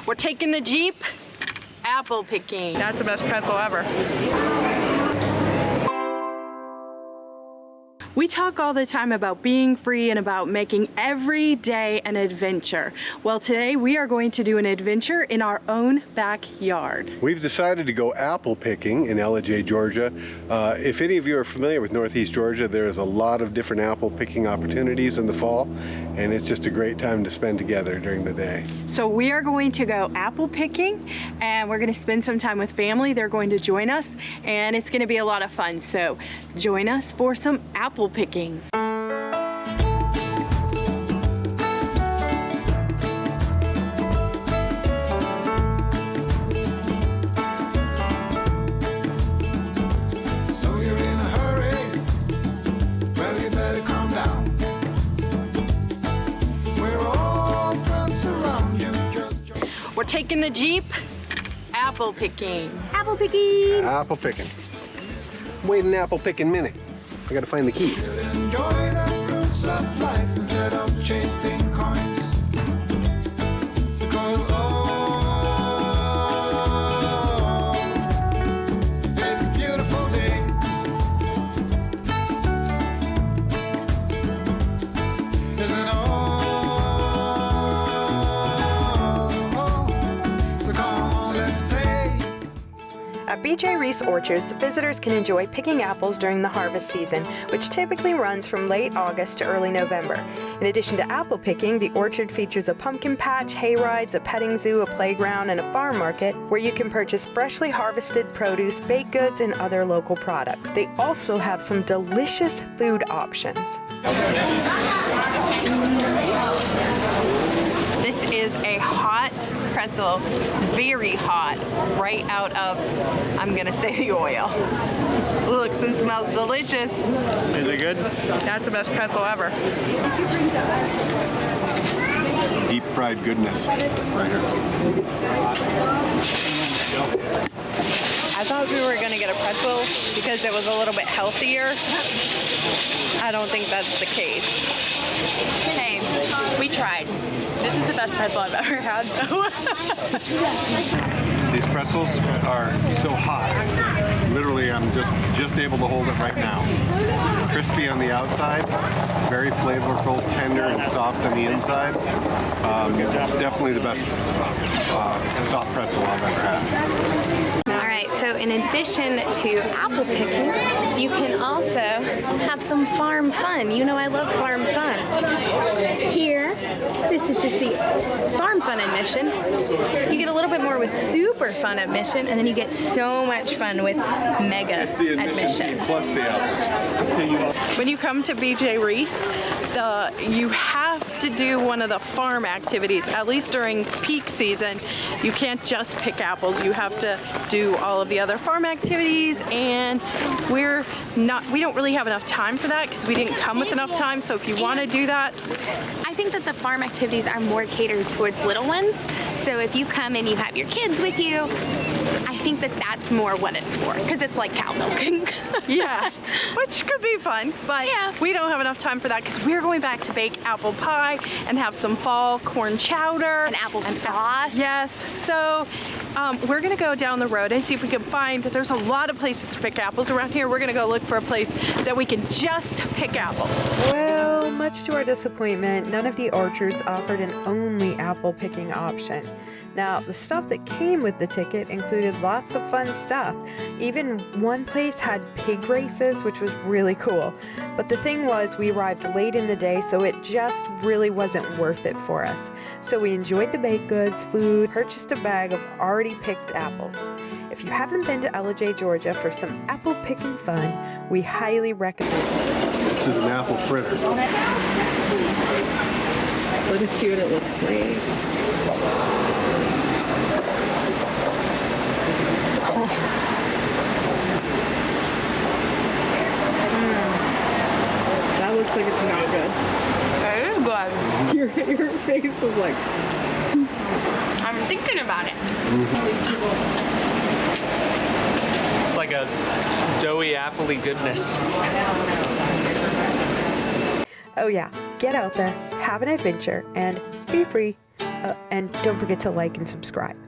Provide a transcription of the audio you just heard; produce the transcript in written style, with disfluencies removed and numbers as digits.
We're taking the Jeep apple picking. That's the best pretzel ever. We talk all the time about being free and about making every day an adventure. Well, today we are going to do an adventure in our own backyard. We've decided to go apple picking in Ellijay, Georgia. If any of you are familiar with Northeast Georgia, there's a lot of different apple picking opportunities in the fall, and it's just a great time to spend together during the day. So we are going to go apple picking, and we're going to spend some time with family. They're going to join us, and it's going to be a lot of fun. So join us for some apple picking. So you're in a hurry, well you better calm down. We're all friends around you. We're taking the Jeep apple picking. Apple picking! Apple picking. Wait an apple picking minute. I gotta find the keys. Enjoy the fruits of life instead of chasing coins. Because it's a beautiful day. Isn't it so come on, let's play. At BJ Reece Orchards, visitors can enjoy picking apples during the harvest season, which typically runs from late August to early November. In addition to apple picking, the orchard features a pumpkin patch, hay rides, a petting zoo, a playground, and a farm market where you can purchase freshly harvested produce, baked goods, and other local products. They also have some delicious food options. This is a hot pretzel, very hot, right out of, I'm gonna say, the oil. Looks and smells delicious. Is it good? That's the best pretzel ever. Deep fried goodness right here. I thought we were gonna get a pretzel because it was a little bit healthier. I don't think that's the case. Hey, we tried. This is the best pretzel I've ever had. These pretzels are so hot. Literally, I'm just able to hold it right now. Crispy on the outside, very flavorful, tender, and soft on the inside. Definitely the best soft pretzel I've ever had. Alright, so in addition to apple picking, you can also have some farm fun. You know I love farm fun. Here, this is just the farm fun admission. You get a little bit more with super fun admission, and then you get so much fun with mega admission. Plus the apples. When you come to BJ Reece, you have to do one of the farm activities, at least during peak season. You can't just pick apples. You have to do all of the other farm activities, and we don't really have enough time for that because we didn't come with enough time. So if you want to do that, I think that the farm activities are more catered towards little ones. So if you come and you have your kids with you, I think that that's more what it's for, because it's like cow milking. yeah, which could be fun, but yeah, we don't have enough time for that because we're going back to bake apple pie and have some fall corn chowder and apple sauce. Yes, so we're gonna go down the road and see if we can find, there's a lot of places to pick apples around here. We're gonna go look for a place that we can just pick apples. Well, much to our disappointment, none of the orchards offered an only apple picking option. Now, the stuff that came with the ticket included lots of fun stuff. Even one place had pig races, which was really cool. But the thing was, we arrived late in the day, so it just really wasn't worth it for us. So we enjoyed the baked goods, food, purchased a bag of already picked apples. If you haven't been to Ellijay, Georgia for some apple picking fun, we highly recommend it. This is an apple fritter. Let us see what it looks like. That looks like it's not good. It is good. Your face is like... I'm thinking about it. It's like a doughy, appley goodness. Oh yeah, get out there, have an adventure, and be free. and don't forget to like and subscribe.